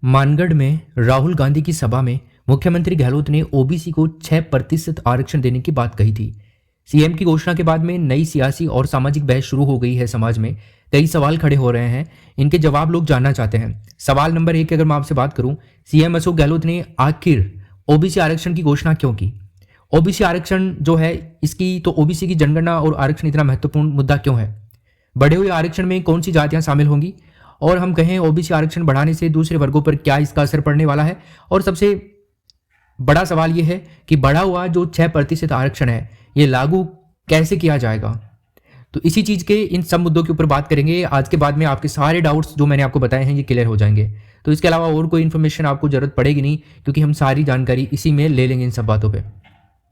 मानगढ़ में राहुल गांधी की सभा में मुख्यमंत्री गहलोत ने ओबीसी को 6% आरक्षण देने की बात कही थी। सीएम की घोषणा के बाद में नई सियासी और सामाजिक बहस शुरू हो गई है। समाज में कई सवाल खड़े हो रहे हैं, इनके जवाब लोग जानना चाहते हैं। सवाल नंबर 1 की अगर मैं आपसे बात करूं, सीएम अशोक गहलोत ने आखिर ओबीसी आरक्षण की घोषणा क्यों की? ओबीसी आरक्षण जो है इसकी, तो ओबीसी की जनगणना और आरक्षण इतना महत्वपूर्ण मुद्दा क्यों है? बढ़े हुए आरक्षण में कौन सी जातियां शामिल होंगी? और हम कहें ओबीसी आरक्षण बढ़ाने से दूसरे वर्गों पर क्या इसका असर पड़ने वाला है? और सबसे बड़ा सवाल यह है कि बढ़ा हुआ जो 6% आरक्षण है ये लागू कैसे किया जाएगा? तो इसी चीज के इन सब मुद्दों के ऊपर बात करेंगे। आज के बाद में आपके सारे डाउट्स जो मैंने आपको बताए हैं ये क्लियर हो जाएंगे। तो इसके अलावा और कोई इन्फॉर्मेशन आपको जरूरत पड़ेगी नहीं, क्योंकि हम सारी जानकारी इसी में ले लेंगे इन सब बातों पर।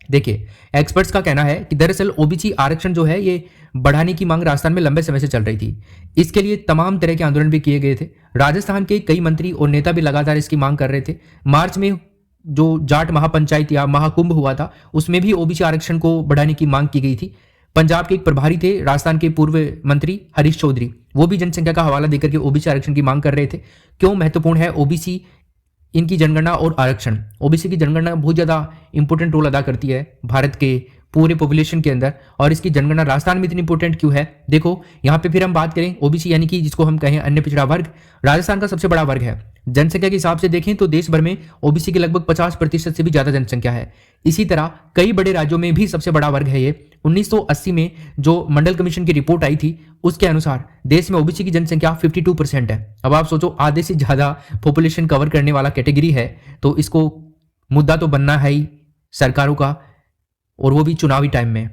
देखिए, एक्सपर्ट्स का कहना है कि दरअसल ओबीसी आरक्षण जो है ये बढ़ाने की मांग राजस्थान में लंबे समय से चल रही थी। इसके लिए तमाम तरह के आंदोलन भी किए गए थे। राजस्थान के कई मंत्री और नेता भी लगातार इसकी मांग कर रहे थे। मार्च में जो जाट महापंचायत या महाकुंभ हुआ था उसमें भी ओबीसी आरक्षण को बढ़ाने की मांग की गई थी। पंजाब के एक प्रभारी थे राजस्थान के पूर्व मंत्री हरीश चौधरी, वो भी जनसंख्या का हवाला देकर के ओबीसी आरक्षण की मांग कर रहे थे। क्यों महत्वपूर्ण है ओबीसी, इनकी जनगणना और आरक्षण? ओबीसी की जनगणना बहुत ज़्यादा इंपॉर्टेंट रोल अदा करती है भारत के पूरे पॉपुलेशन के अंदर, और इसकी जनगणना राजस्थान में इतनी इंपॉर्टेंट क्यों है? देखो यहाँ पे फिर हम बात करें ओबीसी यानी कि जिसको हम कहें अन्य पिछड़ा वर्ग, राजस्थान का सबसे बड़ा वर्ग है। जनसंख्या के हिसाब से देखें तो देश भर में ओबीसी की लगभग 50% से भी ज्यादा जनसंख्या है। इसी तरह कई बड़े राज्यों में भी सबसे बड़ा वर्ग है ये। 1980 में जो मंडल कमीशन की रिपोर्ट आई थी उसके अनुसार देश में ओबीसी की जनसंख्या 52% है। अब आप सोचो, आधे से ज्यादा पॉपुलेशन कवर करने वाला कैटेगरी है, तो इसको मुद्दा तो बनना है ही सरकारों का, और वो भी चुनावी टाइम में।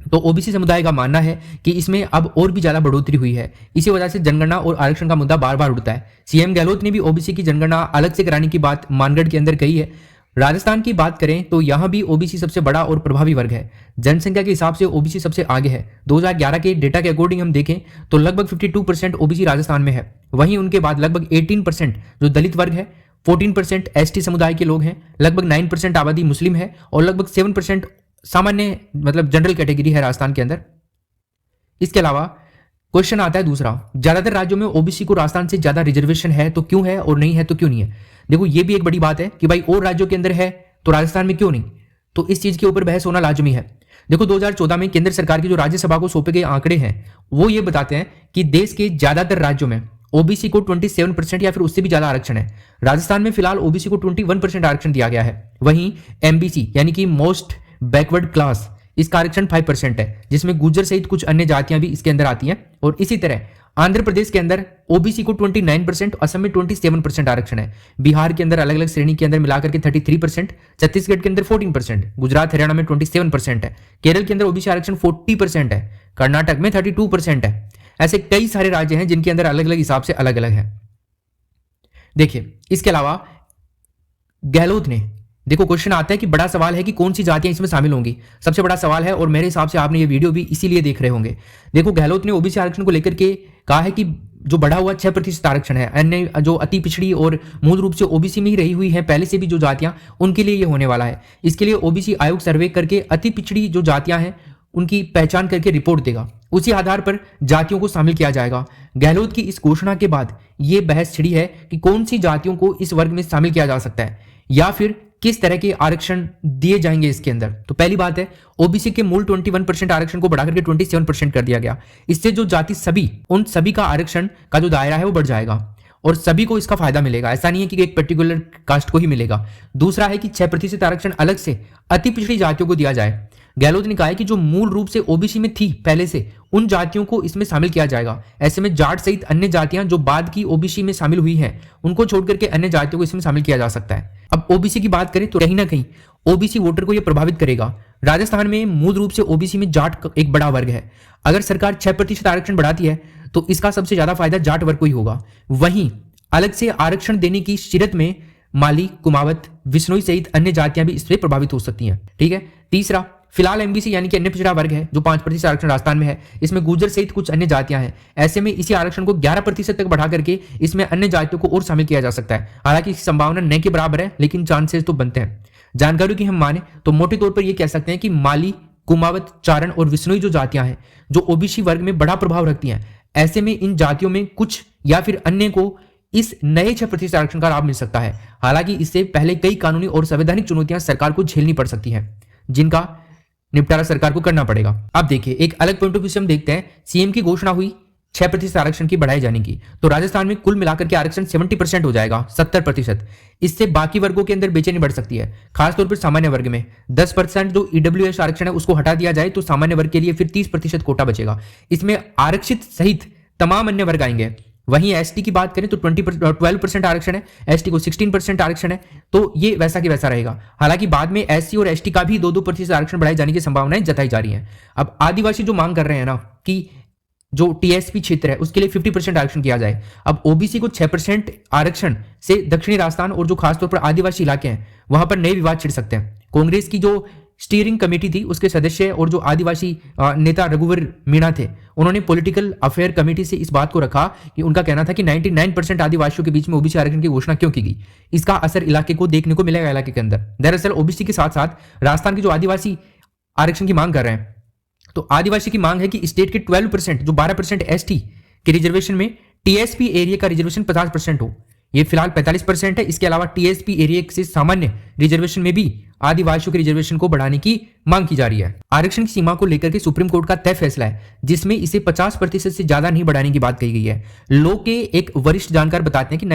तो ओबीसी समुदाय का मानना है कि इसमें अब और भी ज्यादा बढ़ोतरी हुई है। इसी वजह से जनगणना और आरक्षण का मुद्दा बार बार उठता है। सीएम गहलोत ने भी ओबीसी की जनगणना अलग से कराने की बात मानगढ़ के अंदर कही है। राजस्थान की बात करें तो यहां भी ओबीसी सबसे बड़ा और प्रभावी वर्ग है। जनसंख्या के हिसाब से ओबीसी सबसे आगे है। 2011 के डेटा के अकॉर्डिंग हम देखें तो लगभग 52% ओबीसी राजस्थान में है। वहीं उनके बाद लगभग 18% जो दलित वर्ग है, 14% एसटी समुदाय के लोग हैं, लगभग 9% आबादी मुस्लिम है, और लगभग 7% सामान्य मतलब जनरल कैटेगरी है राजस्थान के अंदर। इसके अलावा क्वेश्चन आता है दूसरा, ज्यादातर राज्यों में ओबीसी को राजस्थान से ज्यादा रिजर्वेशन है तो क्यों है, और नहीं है तो क्यों नहीं है? देखो, ये भी एक बड़ी बात है कि भाई और राज्यों के अंदर है तो राजस्थान में क्यों नहीं? तो इस चीज के ऊपर बहस होना लाजमी है। देखो, 2014 में केंद्र सरकार की जो राज्यसभा को सौंपे गए आंकड़े हैं वो ये बताते हैं कि देश के ज्यादातर राज्यों में ओबीसी को 27% या फिर उससे भी ज्यादा आरक्षण है। राजस्थान में फिलहाल ओबीसी को 21% आरक्षण दिया गया है। वहीं एमबीसी यानी कि मोस्ट बैकवर्ड क्लास, इसका आरक्षण 5% है, जिसमें गुर्जर सहित कुछ अन्य जातियां भी इसके अंदर आती हैं। और इसी तरह आंध्र प्रदेश के अंदर ओबीसी को 29%, असम में 27% आरक्षण है। बिहार के अंदर अलग अलग श्रेणी के अंदर मिलाकर के 33%, छत्तीसगढ़ के अंदर 14%, गुजरात हरियाणा में 27% है, केरल के अंदर ओबीसी आरक्षण 40% है, कर्नाटक में 32% है। ऐसे कई सारे राज्य हैं जिनके अंदर अलग अलग हिसाब से अलग अलग है। देखिए, इसके अलावा गहलोत ने, देखो क्वेश्चन आता है कि बड़ा सवाल है कि कौन सी जातियां इसमें शामिल होंगी। सबसे बड़ा सवाल है, और मेरे हिसाब से आपने ये वीडियो भी इसीलिए देख रहे होंगे। देखो, गहलोत ने ओबीसी आरक्षण को लेकर के कहा है कि जो बढ़ा हुआ 6% आरक्षण है, अन्य जो अति पिछड़ी और मूल रूप से ओबीसी में ही रही हुई है पहले से भी जो जातियां, उनके लिए ये होने वाला है। इसके लिए ओबीसी आयोग सर्वे करके अति पिछड़ी जो जातियां हैं उनकी पहचान करके रिपोर्ट देगा। उसी आधार पर जातियों को शामिल किया जाएगा। गहलोत की इस घोषणा के बाद ये बहस छिड़ी है कि कौन सी जातियों को इस वर्ग में शामिल किया जा सकता है, या फिर किस तरह के आरक्षण दिए जाएंगे इसके अंदर। तो पहली बात है, ओबीसी के मूल 21% आरक्षण को बढ़ाकर के 27% कर दिया गया। इससे जो जाति सभी, उन सभी का आरक्षण का जो दायरा है वो बढ़ जाएगा और सभी को इसका फायदा मिलेगा। ऐसा नहीं है कि एक पर्टिकुलर कास्ट को ही मिलेगा। दूसरा है कि 6% आरक्षण अलग से अति पिछड़ी जातियों को दिया जाए। गहलोत ने कहा है कि जो मूल रूप से ओबीसी में थी पहले से, उन जातियों को इसमें शामिल किया जाएगा। ऐसे में जाट सहित अन्य जातियां जो बाद की ओबीसी में शामिल हुई हैं, उनको छोड़कर के अन्य जातियों को इसमें शामिल किया जा सकता है। अब ओबीसी की बात करें तो कहीं ना कहीं ओबीसी वोटर को यह प्रभावित करेगा। राजस्थान में मूल रूप से ओबीसी में जाट एक बड़ा वर्ग है। अगर सरकार 6% आरक्षण बढ़ाती है तो इसका सबसे ज्यादा फायदा जाट वर्ग को ही होगा। वहीं अलग से आरक्षण देने की शिरत में माली, कुमावत, विश्नोई सहित अन्य जातियां भी इससे प्रभावित हो सकती हैं। ठीक है। तीसरा, फिलहाल एमबीसी यानी कि अन्य पिछड़ा वर्ग है जो 5% आरक्षण राजस्थान में है। इसमें गुर्जर सहित कुछ अन्य जातियां हैं। ऐसे में इसी आरक्षण को 11% तक बढ़ा करके इसमें अन्य जातियों को और शामिल किया जा सकता है। हालांकि इसकी संभावना न के बराबर है, लेकिन चांसेस तो बनते हैं। जानकारी की हम माने तो मोटे तौर पर यह कह सकते हैं कि माली, कुमावत, चारण और विश्नोई जो जातियां हैं जो ओबीसी वर्ग में बड़ा प्रभाव रखती हैं, ऐसे में इन जातियों में कुछ या फिर अन्य को इस नए 6% आरक्षण का लाभ मिल सकता है। हालांकि इससे पहले कई कानूनी और संवैधानिक चुनौतियां सरकार को झेलनी पड़ सकती हैं, जिनका निपटारा सरकार को करना पड़ेगा। अब देखिए, एक अलग पॉइंट ऑफ व्यू से हम देखते हैं, सीएम की घोषणा हुई 6% आरक्षण की बढ़ाए जाने की, तो राजस्थान में कुल मिलाकर के आरक्षण 70% हो जाएगा, 70%। इससे बाकी वर्गों के अंदर बेचैनी बढ़ सकती है, खासतौर पर सामान्य वर्ग में। 10% जो ईडब्ल्यूएस आरक्षण है उसको हटा दिया जाए तो सामान्य वर्ग के लिए फिर 30% कोटा बचेगा। इसमें आरक्षित सहित तमाम अन्य वर्ग आएंगे। वहीं एसटी की बात करें तो 12% आरक्षण है, एसटी को 16% आरक्षण है, तो ये वैसा की वैसा रहेगा। हालांकि बाद में एससी और एसटी का भी 2-2% आरक्षण बढ़ाए जाने की संभावनाएं जताई जा रही हैं। अब आदिवासी जो मांग कर रहे हैं ना कि जो टीएसपी क्षेत्र है उसके लिए 50% आरक्षण किया जाए। अब ओबीसी को 6% आरक्षण से दक्षिणी राजस्थान और जो खासतौर पर आदिवासी इलाके हैं वहां पर नए विवाद छिड़ सकते हैं। कांग्रेस की जो स्टीयरिंग कमेटी थी उसके सदस्य और जो आदिवासी नेता रघुवर मीणा थे, उन्होंने पॉलिटिकल अफेयर कमेटी से इस बात को रखा कि उनका कहना था कि 99% आदिवासियों के बीच में ओबीसी आरक्षण की घोषणा क्यों की गई, इसका असर इलाके को देखने को मिलेगा इलाके के अंदर। दरअसल ओबीसी के साथ साथ राजस्थान के जो आदिवासी आरक्षण की मांग कर रहे हैं, तो आदिवासी की मांग है कि स्टेट के 12% जो 12% एसटी के रिजर्वेशन में टीएसपी एरिया का रिजर्वेशन 50% हो। ये फिलहाल 45% है। इसके अलावा टीएसपी एरिया से सामान्य रिजर्वेशन में भी आदिवासियों के रिजर्वेशन को बढ़ाने की मांग की जा रही है। आरक्षण की सीमा को लेकर के सुप्रीम कोर्ट का तय फैसला है, जिसमें इसे 50% से ज्यादा नहीं बढ़ाने की बात कही गई है। लॉ के एक वरिष्ठ जानकार बताते हैं कि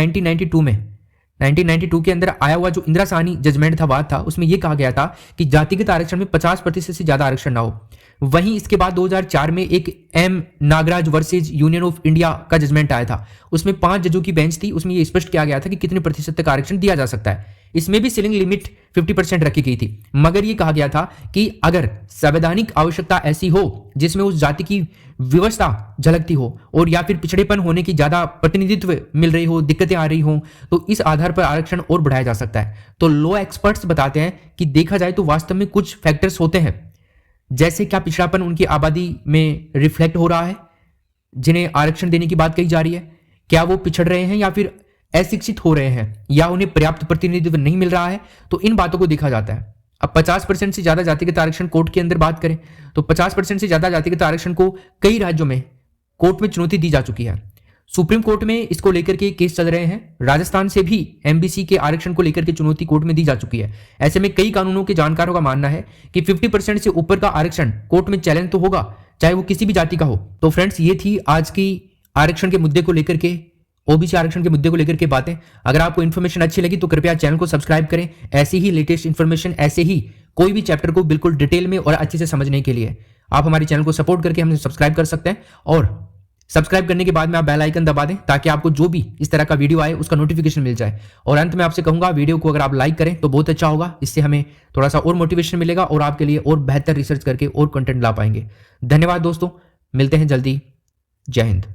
1992 के अंदर आया हुआ जो इंदिरा साहनी जजमेंट था, बात था, उसमें यह कहा गया था कि जातिगत आरक्षण में 50% से ज्यादा आरक्षण ना हो। वहीं इसके बाद 2004 में एक M Nagaraj versus union of India का जजमेंट आया था। उसमें 5 जजों की बेंच थी, उसमें यह स्पष्ट किया गया था कि कितने प्रतिशत तक आरक्षण दिया जा सकता है। इसमें भी सीलिंग लिमिट 50% रखी गई थी, मगर यह कहा गया था कि अगर संवैधानिक आवश्यकता ऐसी हो जिसमें उस जाति की व्यवस्था झलकती हो और या फिर पिछड़ेपन होने की ज्यादा प्रतिनिधित्व मिल रही हो, दिक्कतें आ रही हो, तो इस आधार पर आरक्षण और बढ़ाया जा सकता है। तो लॉ एक्सपर्ट्स बताते हैं कि देखा जाए तो वास्तव में कुछ फैक्टर्स होते हैं, जैसे क्या पिछड़ापन उनकी आबादी में रिफ्लेक्ट हो रहा है जिन्हें आरक्षण देने की बात कही जा रही है, क्या वो पिछड़ रहे हैं या फिर अशिक्षित हो रहे हैं या उन्हें पर्याप्त प्रतिनिधित्व नहीं मिल रहा है, तो इन बातों को देखा जाता है। अब 50% से ज्यादा जातिगत आरक्षण कोर्ट के अंदर बात करें तो 50% से ज्यादा जातिगत आरक्षण को कई राज्यों में कोर्ट में चुनौती दी जा चुकी है। सुप्रीम कोर्ट में इसको लेकर के केस चल रहे हैं। राजस्थान से भी एमबीसी के आरक्षण को लेकर के चुनौती कोर्ट में दी जा चुकी है। ऐसे में कई कानूनों के जानकारों का मानना है कि 50% से ऊपर का आरक्षण कोर्ट में चैलेंज तो होगा, चाहे वो किसी भी जाति का हो। तो फ्रेंड्स, ये थी आज की आरक्षण के मुद्दे को लेकर के, ओबीसी आरक्षण के मुद्दे को लेकर के बातें। अगर आपको इन्फॉर्मेशन अच्छी लगी तो कृपया चैनल को सब्सक्राइब करें। ऐसी ही लेटेस्ट इन्फॉर्मेशन, ऐसे ही कोई भी चैप्टर को बिल्कुल डिटेल में और अच्छे से समझने के लिए आप हमारे चैनल को सपोर्ट करके हमें सब्सक्राइब कर सकते हैं। और सब्सक्राइब करने के बाद में आप बेल आइकन दबा दें ताकि आपको जो भी इस तरह का वीडियो आए उसका नोटिफिकेशन मिल जाए। और अंत में आपसे कहूंगा, वीडियो को अगर आप लाइक करें तो बहुत अच्छा होगा। इससे हमें थोड़ा सा और मोटिवेशन मिलेगा और आपके लिए और बेहतर रिसर्च करके और कंटेंट ला पाएंगे। धन्यवाद दोस्तों, मिलते हैं जल्दी। जय हिंद।